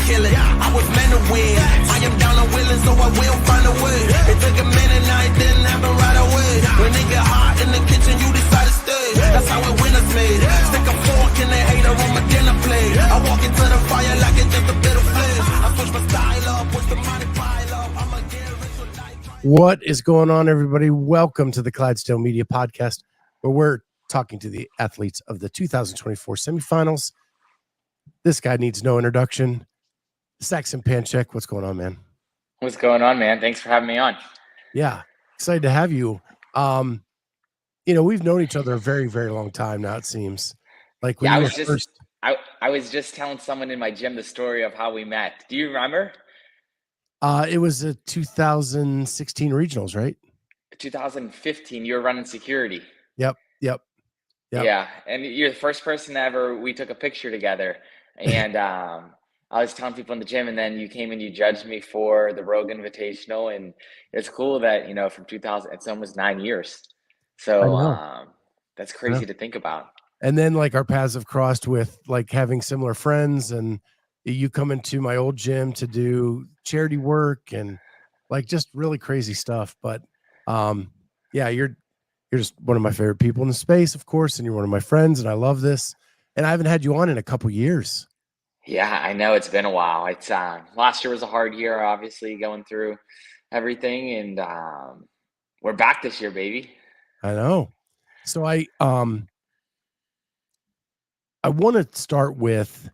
kill it. I was meant to win. I am down and willing, so I will find a way. It took a minute, now it didn't happen right away. When it get hot in the kitchen, you decide to stay. That's how it winners made. Stick a fork in the hater on my dinner plate. I walk into the fire like it's just a bit of flame. I switch my style up, watch the money pile up. I'ma get rich with life. What is going on, everybody? Welcome to the Clydesdale Media Podcast, where we're talking to the athletes of the 2024 semifinals. This guy needs no introduction. Saxon Panchik, what's going on, man? What's going on, man? Thanks for having me on. Yeah, excited to have you. We've known each other a very, very long time now, it seems. Like when Yeah, I you was just telling someone in my gym the story of how we met. Do you remember? It was a 2016 regionals, right? 2015, you were running security. Yep. Yeah, and you're the first person ever we took a picture together. And I was telling people in the gym, and then you came and you judged me for the Rogue Invitational. And it's cool that, from 2000, it's almost 9 years. So that's crazy to think about. And then like our paths have crossed with like having similar friends, and you come into my old gym to do charity work and like just really crazy stuff. But you're just one of my favorite people in the space, of course, and you're one of my friends, and I love this. And I haven't had you on in a couple years. Yeah, I know it's been a while. It's last year was a hard year, obviously, going through everything, and we're back this year, baby. I know. So I want to start with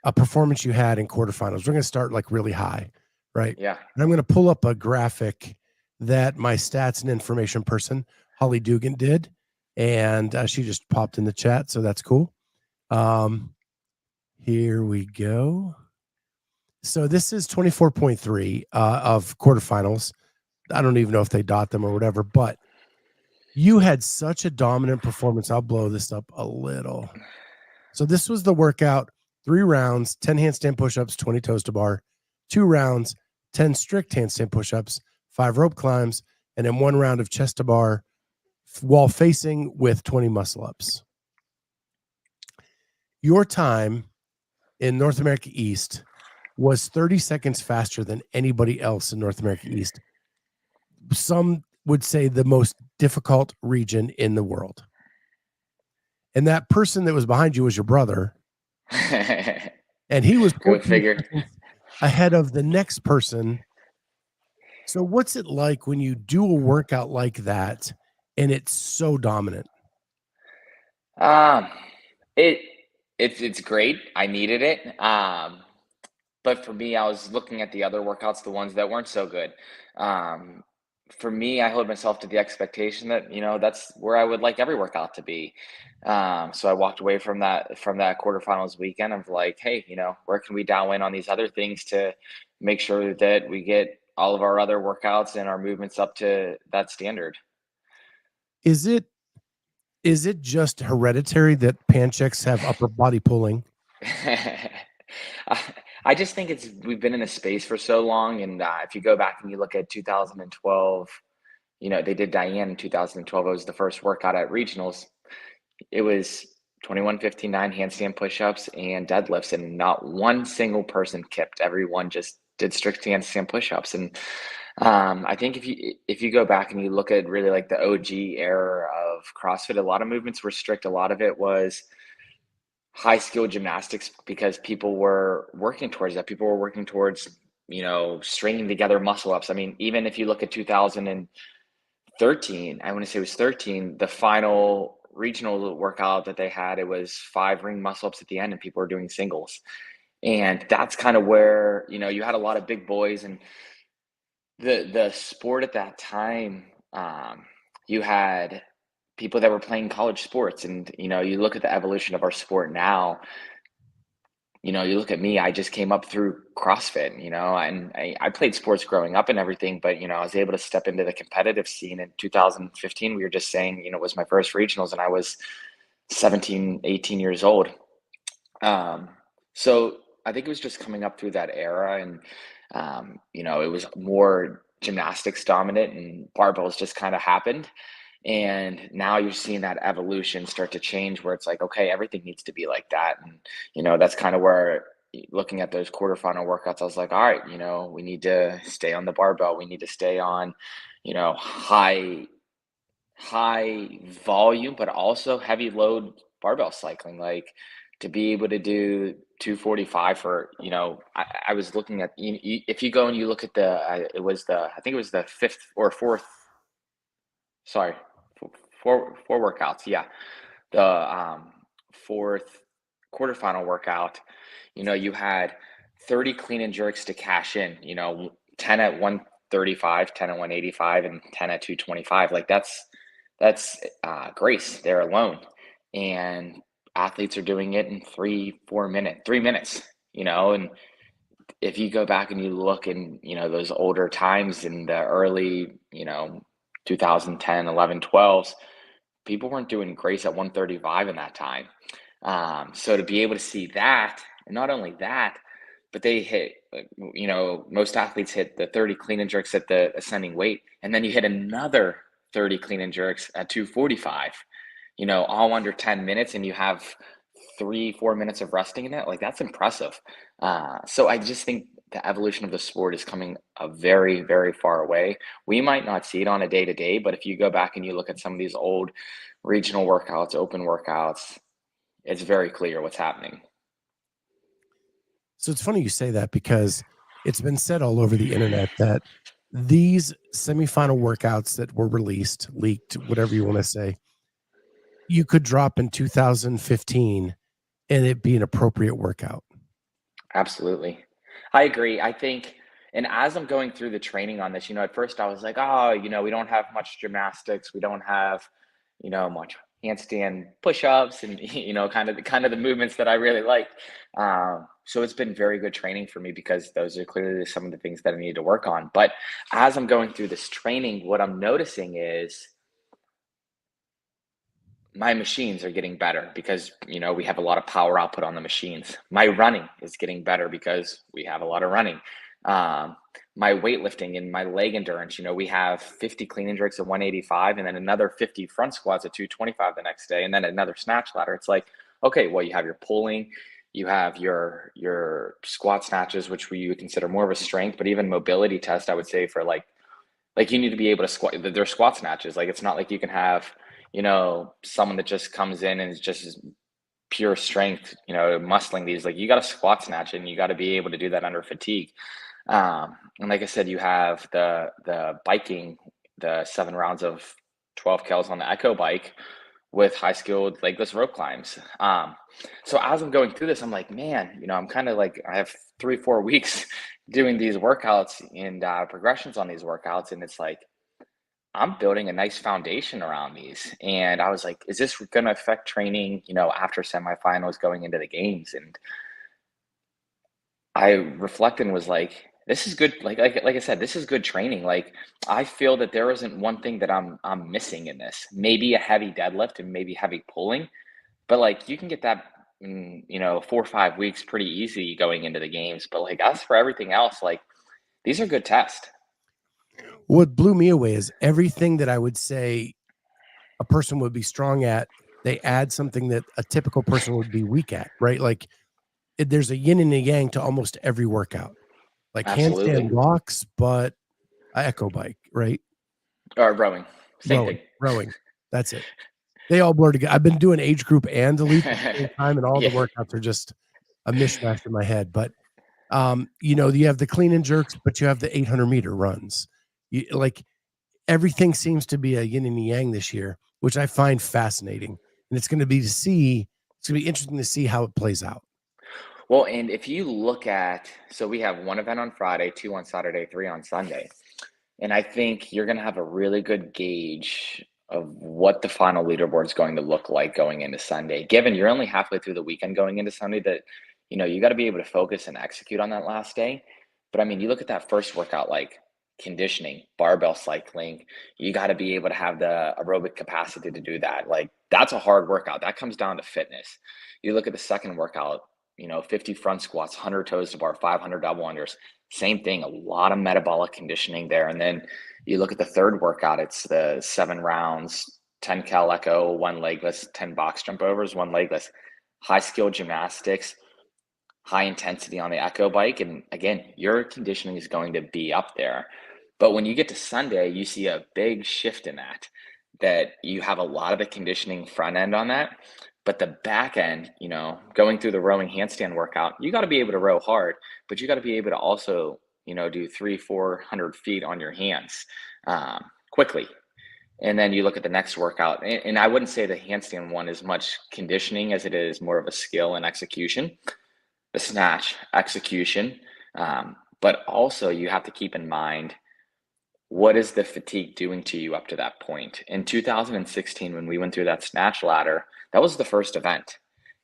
a performance you had in quarterfinals. We're going to start like really high, right? Yeah. And I'm going to pull up a graphic that my stats and information person, Holly Dugan, did. And she just popped in the chat. So that's cool. Here we go. So this is 24.3 of quarterfinals. I don't even know if they dot them or whatever, but you had such a dominant performance. I'll blow this up a little. So this was the workout: 3 rounds, 10 handstand push-ups, 20 toes to bar, 2 rounds, 10 strict handstand push-ups, 5 rope climbs, and then 1 round of chest to bar wall facing with 20 muscle ups. Your time in North America East was 30 seconds faster than anybody else in North America East. Some would say the most difficult region in the world. And that person that was behind you was your brother. And he was Go figure ahead of the next person. So what's it like when you do a workout like that and it's so dominant? It's great. I needed it. But for me, I was looking at the other workouts, the ones that weren't so good. For me, I hold myself to the expectation that, that's where I would like every workout to be. So I walked away from that quarterfinals weekend of like, hey, where can we dial in on these other things to make sure that we get all of our other workouts and our movements up to that standard? Is it just hereditary that Panchiks have upper body pulling? I just think we've been in a space for so long. And if you go back and you look at 2012, they did Diane in 2012. It was the first workout at regionals. It was 21-15-9 handstand push-ups and deadlifts, and not one single person kipped. Everyone just did strict handstand push-ups. And I think if you go back and you look at really like the OG era of CrossFit, a lot of movements were strict. A lot of it was high skill gymnastics because people were working towards that. People were working towards, stringing together muscle ups. I mean, even if you look at 2013, I want to say it was 13, the final regional workout that they had, it was 5 ring muscle ups at the end, and people were doing singles. And that's kind of where, you had a lot of big boys, and the sport at that time, you had people that were playing college sports, and you look at the evolution of our sport now. You look at me, I just came up through CrossFit, and I played sports growing up and everything, but I was able to step into the competitive scene in 2015. We were just saying, it was my first regionals, and I was 17, 18 years old. So I think it was just coming up through that era, and it was more gymnastics dominant, and barbells just kind of happened. And now you're seeing that evolution start to change, where it's like, okay, everything needs to be like that. And, that's kind of where looking at those quarterfinal workouts, I was like, all right, we need to stay on the barbell. We need to stay on, high volume, but also heavy load barbell cycling, like to be able to do 245 for, I was looking at, if you go and you look at I think it was the fifth or fourth, sorry, four workouts. Yeah. The fourth quarterfinal workout, you had 30 clean and jerks to cash in, 10 at 135, 10 at 185, and 10 at 225. Like that's grace there alone. And athletes are doing it in 3 minutes, and if you go back and you look in, those older times in the early, 2010, 11, 12s, people weren't doing grace at 135 in that time. So to be able to see that, and not only that, but they hit, most athletes hit the 30 clean and jerks at the ascending weight, and then you hit another 30 clean and jerks at 245, all under 10 minutes, and you have 3-4 minutes of resting in that. Like, that's impressive. So I just think the evolution of the sport is coming a very, very far away. We might not see it on a day-to-day, but if you go back and you look at some of these old regional workouts, open workouts, it's very clear what's happening. So it's funny you say that, because it's been said all over the internet that these semifinal workouts that were released, leaked, whatever you want to say, you could drop in 2015 and it be an appropriate workout. Absolutely. I agree. I think, and as I'm going through the training on this, at first I was like, oh, we don't have much gymnastics. We don't have, much handstand push-ups and, kind of the movements that I really like. So it's been very good training for me, because those are clearly some of the things that I need to work on. But as I'm going through this training, what I'm noticing is my machines are getting better, because, we have a lot of power output on the machines. My running is getting better because we have a lot of running. My weightlifting and my leg endurance, we have 50 clean and jerks at 185, and then another 50 front squats at 225 the next day, and then another snatch ladder. It's like, okay, well, you have your pulling, you have your squat snatches, which we would consider more of a strength, but even mobility test, I would say, for like you need to be able to squat. There's squat snatches. Like, it's not like you can have, someone that just comes in and is just pure strength, muscling these. Like, you got to squat snatch, and you got to be able to do that under fatigue. And like I said, you have the biking, the 7 rounds of 12 cals on the Echo bike with high skilled legless rope climbs. So as I'm going through this, I'm like, man, I'm kind of like, I have 3-4 weeks doing these workouts and progressions on these workouts. And it's like, I'm building a nice foundation around these. And I was like, is this going to affect training, after semifinals going into the games? And I reflected and was like, this is good. Like I said, this is good training. Like, I feel that there isn't one thing that I'm missing in this. Maybe a heavy deadlift and maybe heavy pulling, but like, you can get that in, 4 or 5 weeks pretty easy going into the games. But like, as for everything else, like, these are good tests. What blew me away is everything that I would say a person would be strong at, they add something that a typical person would be weak at, right? Like, there's a yin and a yang to almost every workout. Like, Absolutely. handstand walks, but a echo bike, right? Or rowing. Same thing. Rowing. That's it. They all blur together. I've been doing age group and elite at the same time, and all the workouts are just a mishmash in my head. But you have the clean and jerks, but you have the 800-meter runs. Like, everything seems to be a yin and yang this year, which I find fascinating. And it's going to be interesting to see how it plays out. Well, and if you look at, so we have 1 event on Friday, 2 on Saturday, 3 on Sunday. And I think you're going to have a really good gauge of what the final leaderboard is going to look like going into Sunday, given you're only halfway through the weekend going into Sunday, that, you got to be able to focus and execute on that last day. But I mean, you look at that first workout, like conditioning, barbell cycling, you got to be able to have the aerobic capacity to do that. Like, that's a hard workout. That comes down to fitness. You look at the second workout, 50 front squats, 100 toes to bar, 500 double unders, same thing, a lot of metabolic conditioning there. And then you look at the third workout, it's the 7 rounds, 10 cal echo, 1 legless, 10 box jump overs, 1 legless, high skill gymnastics, high intensity on the echo bike. And again, your conditioning is going to be up there. But when you get to Sunday, you see a big shift in that you have a lot of the conditioning front end on that. But the back end, going through the rowing handstand workout, you got to be able to row hard, but you got to be able to also, do 300-400 feet on your hands quickly. And then you look at the next workout, and I wouldn't say the handstand one is much conditioning as it is more of a skill and execution. The snatch, execution. But also you have to keep in mind, what is the fatigue doing to you up to that point? In 2016, when we went through that snatch ladder, that was the first event.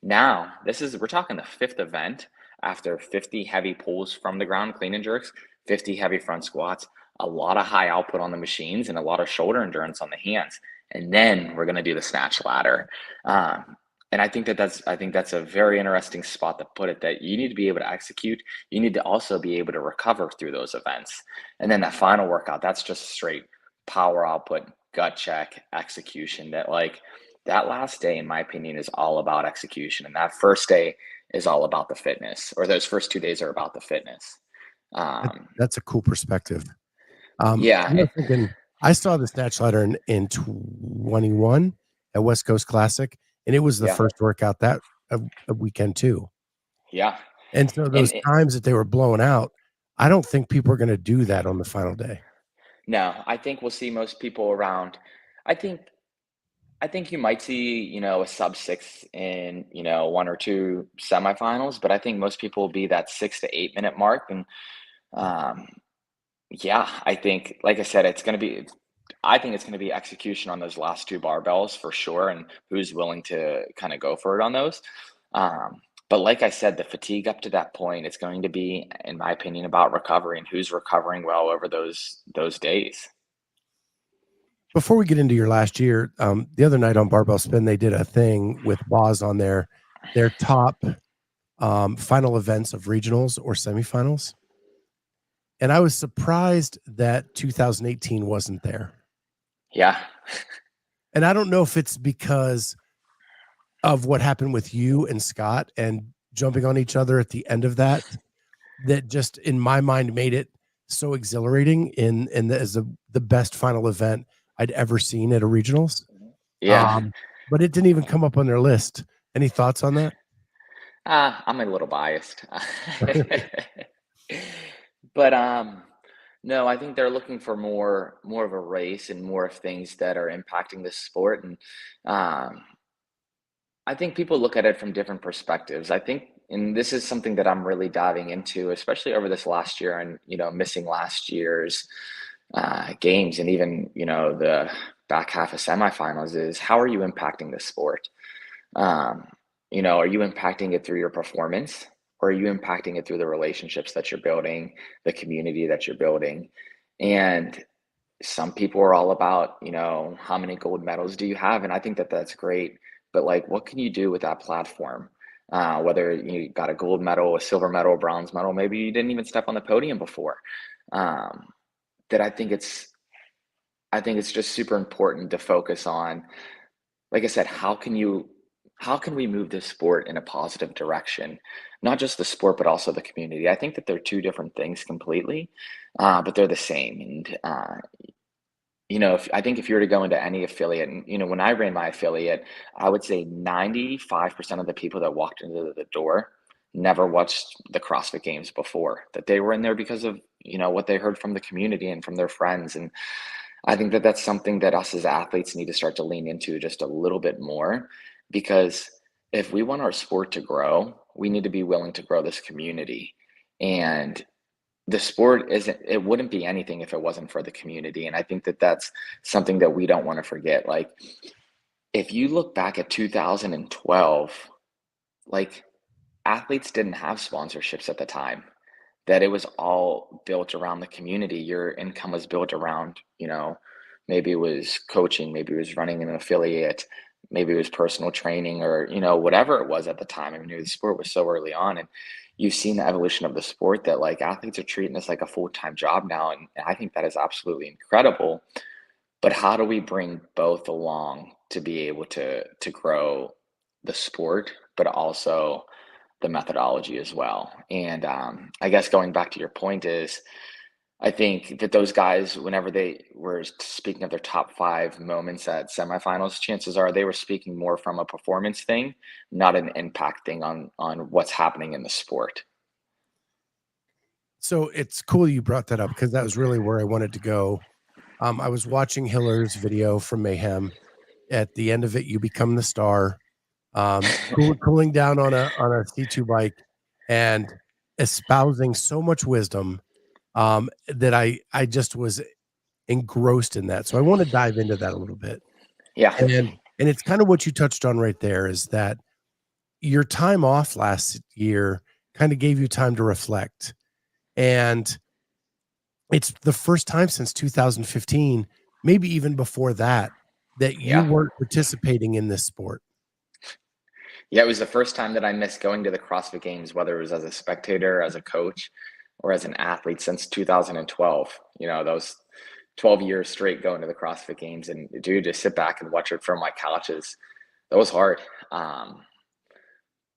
Now, we're talking the fifth event after 50 heavy pulls from the ground, clean and jerks, 50 heavy front squats, a lot of high output on the machines, and a lot of shoulder endurance on the hands. And then we're going to do the snatch ladder. And I think that's a very interesting spot to put it, that you need to be able to execute. You need to also be able to recover through those events. And then that final workout, that's just straight power output, gut check, execution. That last day, in my opinion, is all about execution. And that first day is all about the fitness, or those first 2 days are about the fitness. That's a cool perspective. Yeah. I'm thinking, I saw the snatch ladder in 21 at West Coast Classic, and it was the first workout that a weekend too. Yeah. And so those times that they were blowing out, I don't think people are going to do that on the final day. No, I think we'll see most people around. I think you might see, a sub 6 in, 1 or 2 semifinals, but I think most people will be that 6 to 8 minute mark. And I think, like I said, I think it's going to be execution on those last 2 barbells for sure, and who's willing to kind of go for it on those. But like I said, the fatigue up to that point, it's going to be, in my opinion, about recovery and who's recovering well over those days. Before we get into your last year, the other night on Barbell Spin, they did a thing with Boz on their top final events of regionals or semifinals. And I was surprised that 2018 wasn't there. Yeah. And I don't know if it's because of what happened with you and Scott and jumping on each other at the end of that just in my mind made it so exhilarating as the best final event I'd ever seen at a regionals. Yeah. But it didn't even come up on their list. Any thoughts on that? I'm a little biased. But no, I think they're looking for more of a race and more of things that are impacting this sport. And I think people look at it from different perspectives. I think, and this is something that I'm really diving into, especially over this last year, and missing last year's games, and even the back half of semifinals, is how are you impacting the sport? Are you impacting it through your performance, or are you impacting it through the relationships that you're building, the community that you're building? And some people are all about, how many gold medals do you have? And I think that that's great, but what can you do with that platform? Whether you got a gold medal, a silver medal, a bronze medal, maybe you didn't even step on the podium before. That I think it's just super important to focus on, like I said, how can we move this sport in a positive direction? Not just the sport, but also the community. I think that they're two different things completely, but they're the same. And, I think if you were to go into any affiliate, and, when I ran my affiliate, I would say 95% of the people that walked into the door never watched the CrossFit Games before, that they were in there because of, what they heard from the community and from their friends. And I think that that's something that us as athletes need to start to lean into just a little bit more, because if we want our sport to grow, we need to be willing to grow this community. And the sport wouldn't be anything if it wasn't for the community. And I think that that's something that we don't want to forget. If you look back at 2012, athletes didn't have sponsorships at the time, that it was all built around the community. Your income was built around, maybe it was coaching, maybe it was running an affiliate, maybe it was personal training, or, whatever it was at the time. I mean, the sport was so early on, and you've seen the evolution of the sport that athletes are treating this like a full-time job now. And I think that is absolutely incredible. But how do we bring both along to be able to grow the sport, but also the methodology as well. And I guess going back to your point is, I think that those guys, whenever they were speaking of their top 5 moments at semifinals, chances are they were speaking more from a performance thing, not an impact thing on what's happening in the sport. So it's cool you brought that up, because that was really where I wanted to go. I was watching Hiller's video from Mayhem. At the end of it, you become the star. Cooling down on a C2 bike and espousing so much wisdom that I just was engrossed in that. So I want to dive into that a little bit. Yeah. And it's kind of what you touched on right there, is that your time off last year kind of gave you time to reflect. And it's the first time since 2015, maybe even before that, that you Yeah. weren't participating in this sport. Yeah, it was the first time that I missed going to the CrossFit Games, whether it was as a spectator, as a coach, or as an athlete, since 2012. You know, those 12 years straight going to the CrossFit Games, and dude, to sit back and watch it from my couches, that was hard.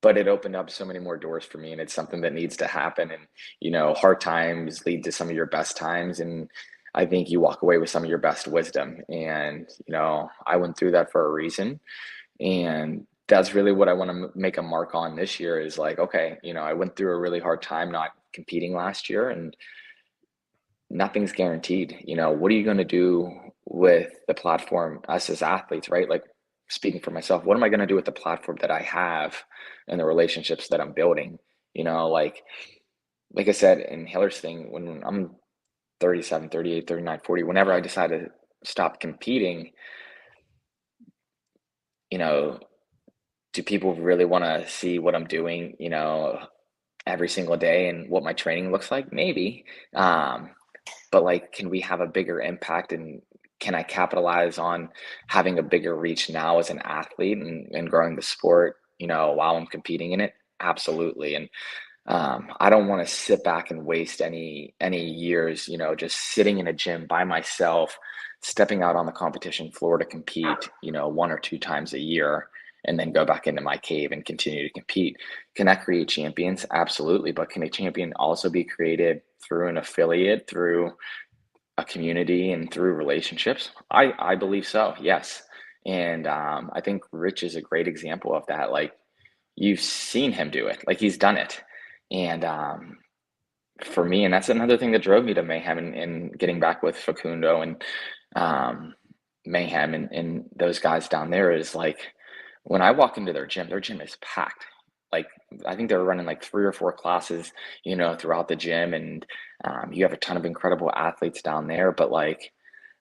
But it opened up so many more doors for me, and it's something that needs to happen. And you know, hard times lead to some of your best times, and I think you walk away with some of your best wisdom. And you know, I went through that for a reason, and that's really what I want to make a mark on this year. Is like, okay, you know, I went through a really hard time not competing last year, and nothing's guaranteed. You know, what are you going to do with the platform, us as athletes, right? Like, speaking for myself, what am I going to do with the platform that I have and the relationships that I'm building? You know, like I said in Hiller's thing, when I'm 37, 38, 39, 40, whenever I decide to stop competing, you know, do people really want to see what I'm doing, you know, every single day and what my training looks like? Maybe. But like, can we have a bigger impact, and can I capitalize on having a bigger reach now as an athlete, and growing the sport, you know, while I'm competing in it? Absolutely. And I don't want to sit back and waste any years, you know, just sitting in a gym by myself, stepping out on the competition floor to compete, you know, 1 or 2 times a year, and then go back into my cave and continue to compete. Can that create champions? Absolutely. But can a champion also be created through an affiliate, through a community, and through relationships? I believe so. Yes. And I think Rich is a great example of that. Like, you've seen him do it, like he's done it. And for me, and that's another thing that drove me to Mayhem, and getting back with Facundo and Mayhem and those guys down there, is like, when I walk into their gym is packed. Like, I think they're running like 3 or 4 classes, you know, throughout the gym. And you have a ton of incredible athletes down there, but like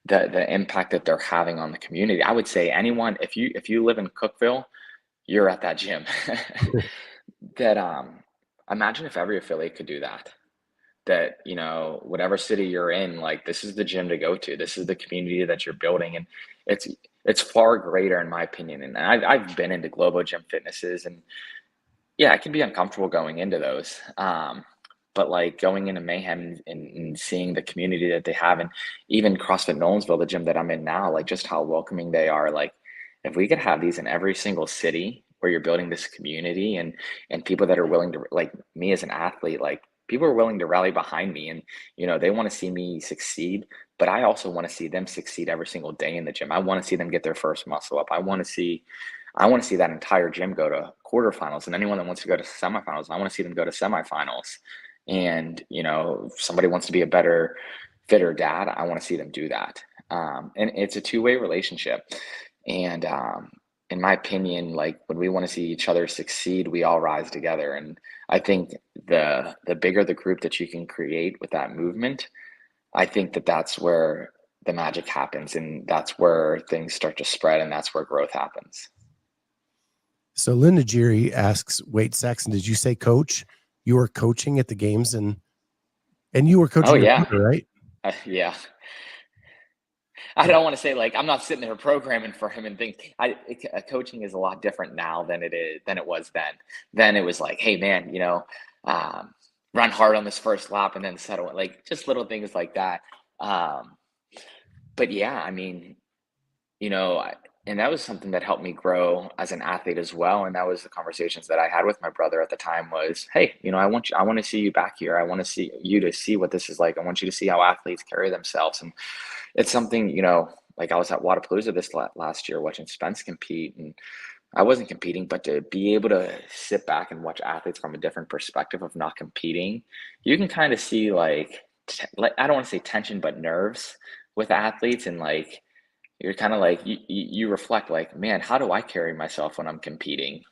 the impact that they're having on the community, I would say anyone, if you live in Cookeville, you're at that gym. That imagine if every affiliate could do that. That, you know, whatever city you're in, like, this is the gym to go to. This is the community that you're building, and it's far greater, in my opinion. And I've been into Globo Gym Fitnesses, and yeah, it can be uncomfortable going into those. But like going into Mayhem and seeing the community that they have, and even CrossFit Nolensville, the gym that I'm in now, like, just how welcoming they are. Like, if we could have these in every single city where you're building this community, and people that are willing to, like me as an athlete, like, people are willing to rally behind me, and you know, they want to see me succeed, but I also want to see them succeed every single day in the gym. I want to see them get their first muscle up. I want to see that entire gym go to quarterfinals, and anyone that wants to go to semifinals, I want to see them go to semifinals. And you know, if somebody wants to be a better, fitter dad, I want to see them do that. And it's a two-way relationship. And in my opinion, like, when we want to see each other succeed, we all rise together. And I think the bigger the group that you can create with that movement, I think that that's where the magic happens, and that's where things start to spread, and that's where growth happens. So Linda Geary asks, wait, Saxon, did you say coach? You were coaching at the games, and you were coaching your brother, right? Yeah. I don't want to say, like, I'm not sitting there programming for him and think coaching is a lot different now than it was then. Then it was like, hey man, you know, run hard on this first lap and then settle it, like, just little things like that. But yeah, I mean, you know, And that was something that helped me grow as an athlete as well. And that was the conversations that I had with my brother at the time was, hey, I want to see you back here. I want to see you to see what this is like. I want you to see how athletes carry themselves. And it's something, like I was at Wadapalooza this last year watching Spence compete, and I wasn't competing, but to be able to sit back and watch athletes from a different perspective of not competing, you can kind of see like I don't want to say tension, but nerves with athletes, and like you're kind of like you reflect like, man, how do I carry myself when I'm competing?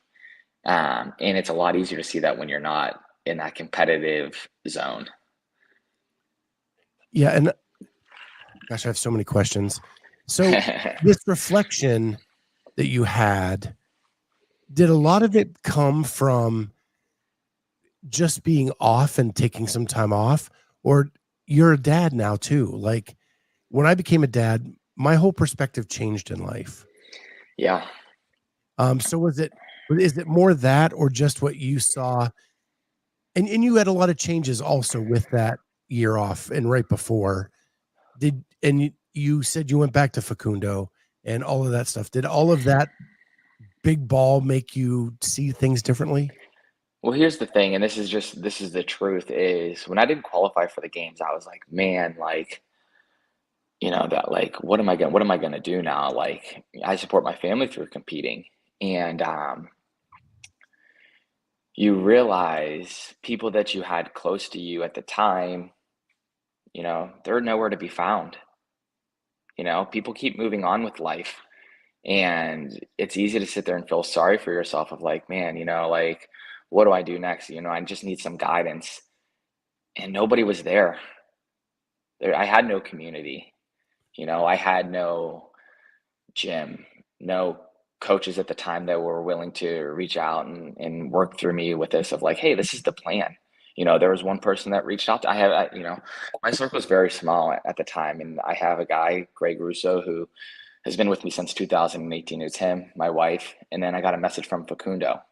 And it's a lot easier to see that when you're not in that competitive zone. Yeah, and gosh, I have so many questions. So this reflection that you had, did a lot of it come from just being off and taking some time off, or you're a dad now too? Like when I became a dad, my whole perspective changed in life. Yeah. So is it more that, or just what you saw? And you had a lot of changes also with that year off and right before. You said you went back to Facundo and all of that stuff. Did all of that big ball make you see things differently? Well, here's the thing, and this is the truth, is when I didn't qualify for the games, I was like, man, like, that like what am I gonna do now? Like I support my family through competing. And you realize people that you had close to you at the time, they're nowhere to be found. People keep moving on with life. And it's easy to sit there and feel sorry for yourself of like, man, like, what do I do next? I just need some guidance. And nobody was there. I had no community. I had no gym, no coaches at the time that were willing to reach out and work through me with this of like, hey, this is the plan. There was one person that reached out to, my circle was very small at the time. And I have a guy, Greg Russo, who has been with me since 2018. It's him, my wife. And then I got a message from Facundo.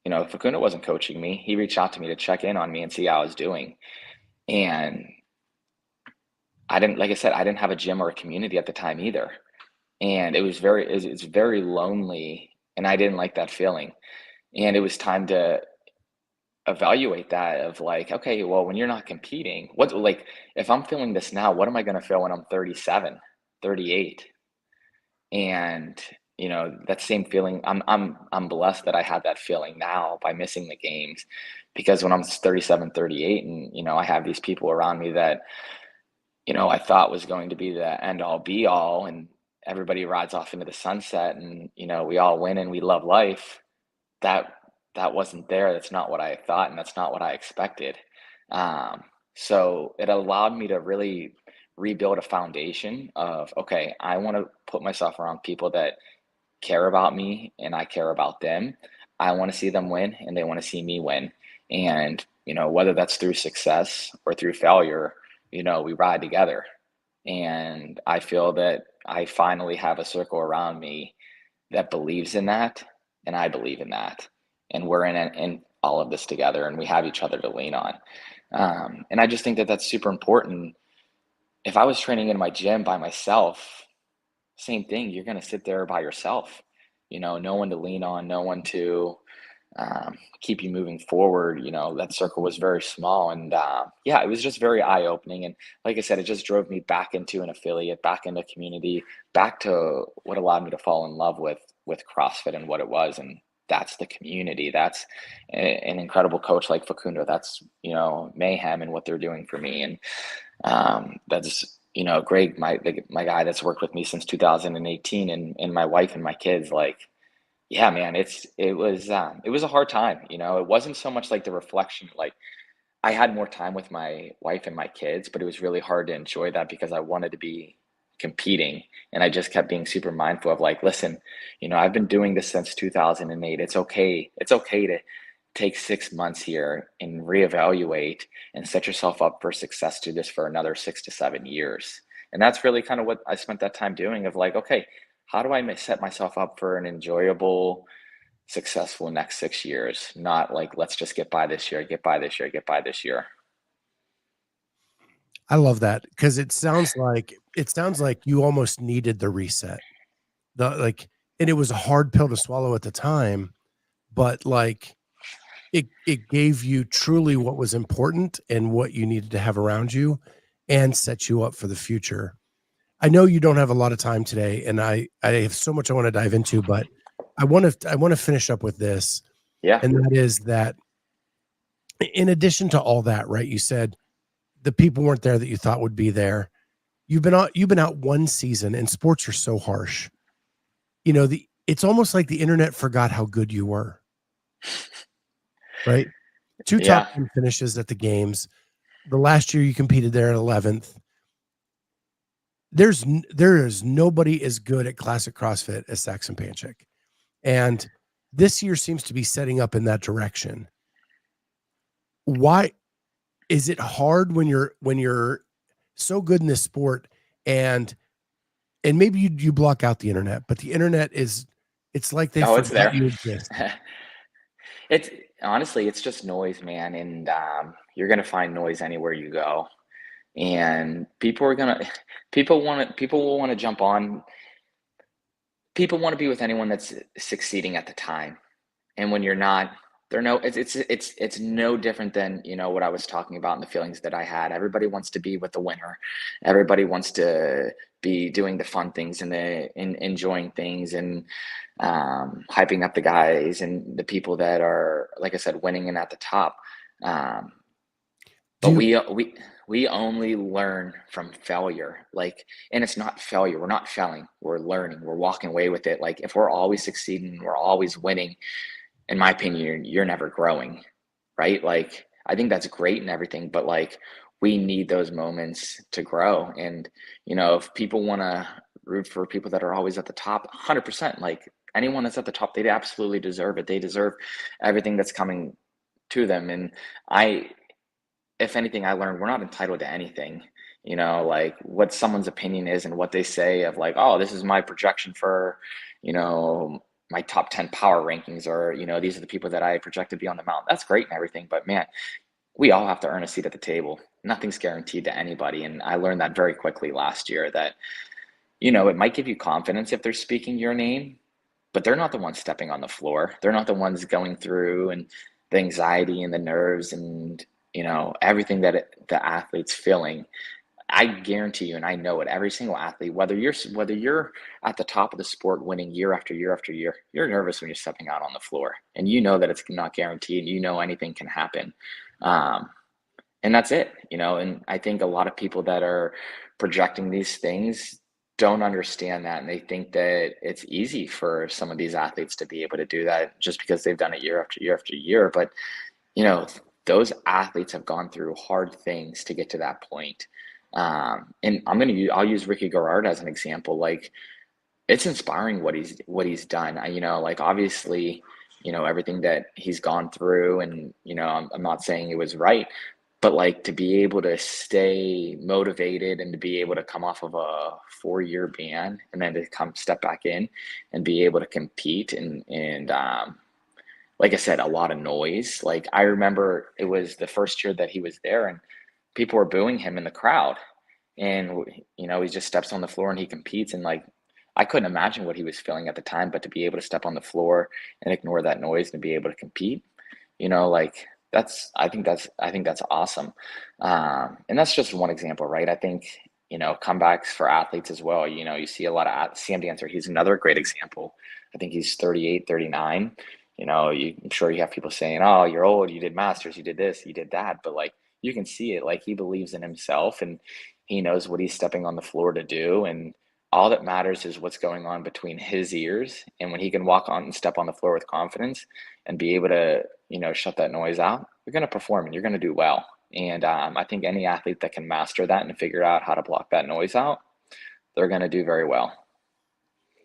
Facundo wasn't coaching me. He reached out to me to check in on me and see how I was doing. And like I said, I didn't have a gym or a community at the time either. And it's very lonely, and I didn't like that feeling. And it was time to evaluate that of like, okay, well, when you're not competing, if I'm feeling this now, what am I going to feel when I'm 37, 38? And that same feeling, I'm blessed that I had that feeling now by missing the games, because when I'm 37, 38, and I have these people around me that I thought was going to be the end all be all, and everybody rides off into the sunset, and we all win and we love life. That wasn't there. That's not what I thought, and that's not what I expected. So it allowed me to really rebuild a foundation of, okay, I want to put myself around people that care about me and I care about them. I want to see them win and they want to see me win. And, whether that's through success or through failure, we ride together. And I feel that I finally have a circle around me that believes in that, and I believe in that. And we're in all of this together, and we have each other to lean on. And I just think that that's super important. If I was training in my gym by myself, same thing, you're going to sit there by yourself, no one to lean on, no one to keep you moving forward. That circle was very small, and yeah, it was just very eye-opening. And like I said, it just drove me back into an affiliate, back into community, back to what allowed me to fall in love with CrossFit and what it was. And that's the community. That's an incredible coach like Facundo. That's Mayhem and what they're doing for me. And that's Greg, my guy that's worked with me since 2018, and my wife and my kids. Like, yeah, man, it was a hard time. It wasn't so much like the reflection. Like, I had more time with my wife and my kids, but it was really hard to enjoy that because I wanted to be competing, and I just kept being super mindful of like, listen, I've been doing this since 2008. It's okay to take 6 months here and reevaluate and set yourself up for success to this for another 6 to 7 years. And that's really kind of what I spent that time doing of like, okay, how do I set myself up for an enjoyable, successful next 6 years? Not like, let's just get by this year, get by this year, get by this year. I love that, because it sounds like you almost needed the reset. and it was a hard pill to swallow at the time, but like it gave you truly what was important and what you needed to have around you and set you up for the future. I know you don't have a lot of time today, and I have so much I want to dive into, but I want to finish up with this. Yeah. And that is that in addition to all that, right? You said the people weren't there that you thought would be there. You've been out one season, and sports are so harsh. You know, it's almost like the internet forgot how good you were. Right? 2 top 10 finishes at the games. The last year you competed there at 11th. There is nobody as good at classic CrossFit as Saxon Panchik. And this year seems to be setting up in that direction. Why is it hard when you're so good in this sport and maybe you block out the internet, but the internet it's like they it's there. forgot you exist. It's honestly, it's just noise, man. And you're going to find noise anywhere you go. And people will want to jump on. People want to be with anyone that's succeeding at the time. And when you're not, it's no different than, you know, what I was talking about and the feelings that I had. Everybody wants to be with the winner. Everybody wants to be doing the fun things and enjoying things and hyping up the guys and the people that are, like I said, winning and at the top. But we only learn from failure. Like, and it's not failure. We're not failing. We're learning. We're walking away with it. Like, if we're always succeeding, we're always winning, in my opinion, you're never growing, right? Like, I think that's great and everything, but like, we need those moments to grow. And, you know, if people want to root for people that are always at the top, 100%, like anyone that's at the top, they absolutely deserve it. They deserve everything that's coming to them. And if anything, I learned we're not entitled to anything, you know, like what someone's opinion is and what they say of like, oh, this is my projection for, you know, my top 10 power rankings, or, you know, these are the people that I project to be on the mountain. That's great and everything, but man, we all have to earn a seat at the table. Nothing's guaranteed to anybody. And I learned that very quickly last year that, you know, it might give you confidence if they're speaking your name, but they're not the ones stepping on the floor. They're not the ones going through and the anxiety and the nerves and, you know, everything that the athlete's feeling. I guarantee you, and I know it, every single athlete, whether you're at the top of the sport winning year after year after year, you're nervous when you're stepping out on the floor, and you know that it's not guaranteed. You know anything can happen, and that's it. You know, and I think a lot of people that are projecting these things don't understand that, and they think that it's easy for some of these athletes to be able to do that just because they've done it year after year after year. But you know, those athletes have gone through hard things to get to that point. And I'll use Ricky Garrard as an example. Like, it's inspiring what he's done. You know, like obviously, you know, everything that he's gone through, and, you know, I'm not saying it was right, but like to be able to stay motivated and to be able to come off of a 4-year ban and then to step back in and be able to compete and like I said, a lot of noise. Like, I remember it was the first year that he was there and people were booing him in the crowd, and, you know, he just steps on the floor and he competes. And like, I couldn't imagine what he was feeling at the time, but to be able to step on the floor and ignore that noise and be able to compete, you know, like I think that's awesome. And that's just one example, right? I think, you know, comebacks for athletes as well. You know, you see a lot of Sam Dancer. He's another great example. I think he's 38, 39. You know, I'm sure you have people saying, oh, you're old, you did masters, you did this, you did that. But like, you can see it, like he believes in himself and he knows what he's stepping on the floor to do. And all that matters is what's going on between his ears. And when he can walk on and step on the floor with confidence and be able to, you know, shut that noise out, you're going to perform and you're going to do well. And I think any athlete that can master that and figure out how to block that noise out, they're going to do very well.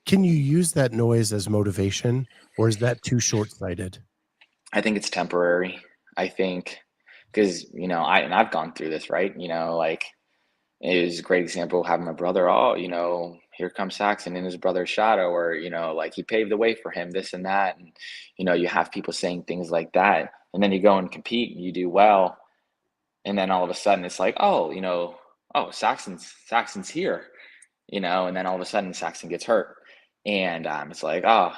Can you use that noise as motivation, or is that too short-sighted? I think it's temporary. I think because, you know, I've gone through this, right? You know, like, it was a great example of having my brother, oh, you know, here comes Saxon in his brother's shadow, or, you know, like he paved the way for him, this and that. And, you know, you have people saying things like that. And then you go and compete and you do well. And then all of a sudden it's like, oh, you know, oh, Saxon's here, you know, and then all of a sudden Saxon gets hurt. And it's like, oh,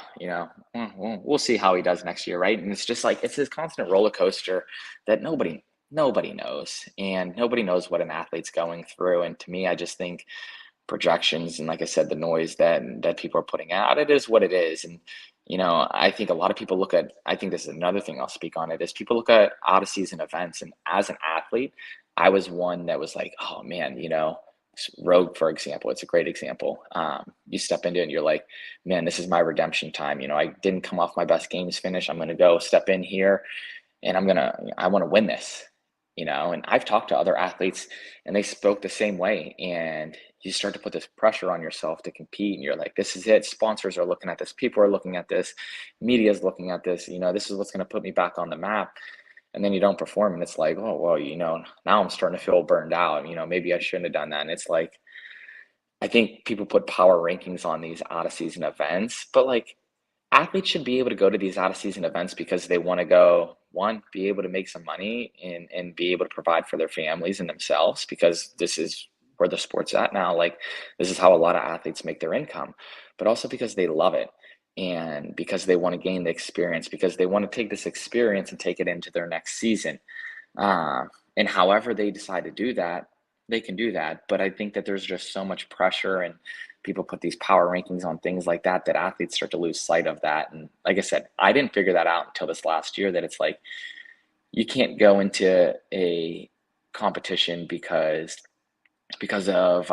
we'll see how he does next year, right? And it's just like it's this constant roller coaster that nobody knows, and nobody knows what an athlete's going through. And to me, I just think projections and, like I said, the noise that people are putting out, it is what it is. And I think a lot of people look at, I think this is another thing I'll speak on it, is people look at out of season events, and as an athlete, I was one that was like, oh man, Rogue, for example, it's a great example. You step into it and you're like, man, this is my redemption time. I didn't come off my best games finish. I'm going to go step in here and I want to win this, and I've talked to other athletes and they spoke the same way. And you start to put this pressure on yourself to compete. And you're like, this is it. Sponsors are looking at this. People are looking at this. Media is looking at this. This is what's going to put me back on the map. And then you don't perform. And it's like, oh, well, now I'm starting to feel burned out. Maybe I shouldn't have done that. And it's like, I think people put power rankings on these out of season events, but like athletes should be able to go to these out of season events because they want to go, one, be able to make some money and be able to provide for their families and themselves, because this is where the sport's at now. Like, this is how a lot of athletes make their income, but also because they love it and because they want to gain the experience, because they want to take this experience and take it into their next season. And however they decide to do that, they can do that. But I think that there's just so much pressure, and people put these power rankings on things like that athletes start to lose sight of that. And like I said, I didn't figure that out until this last year, that it's like, you can't go into a competition because of,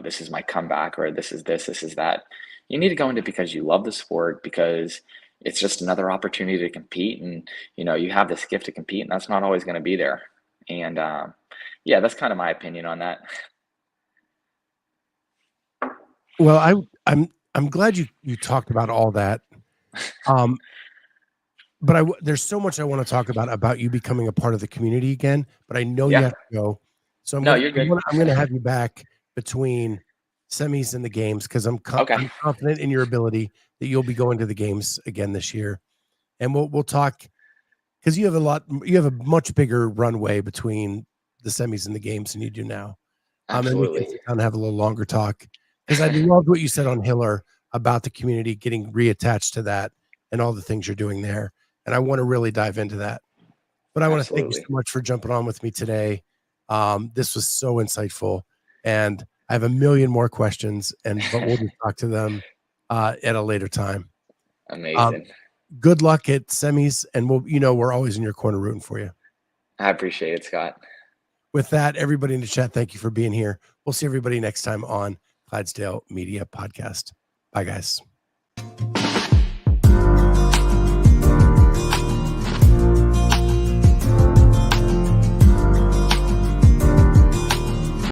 this is my comeback, or this is that. You need to go into it because you love the sport, because it's just another opportunity to compete. And, you have this gift to compete, and that's not always going to be there. And, yeah, that's kind of my opinion on that. Well, I'm glad you talked about all that. But there's so much I want to talk about you becoming a part of the community again, but I know you Yeah. have to go. So I'm You're good. going to have you back between semis and the games, because I'm Okay. confident in your ability that you'll be going to the games again this year. And we'll talk, because you have a much bigger runway between the semis and the games than you do now. And we can Absolutely. sit down and have a little longer talk, because I loved what you said on Hiller about the community, getting reattached to that and all the things you're doing there. And I want to really dive into that. But I want to thank you so much for jumping on with me today. This was so insightful, and I have a million more questions, but we'll just talk to them at a later time. Amazing. Good luck at semis, and we're always in your corner rooting for you. I appreciate it, Scott. With that, everybody in the chat, thank you for being here. We'll see everybody next time on Clydesdale Media Podcast. Bye, guys.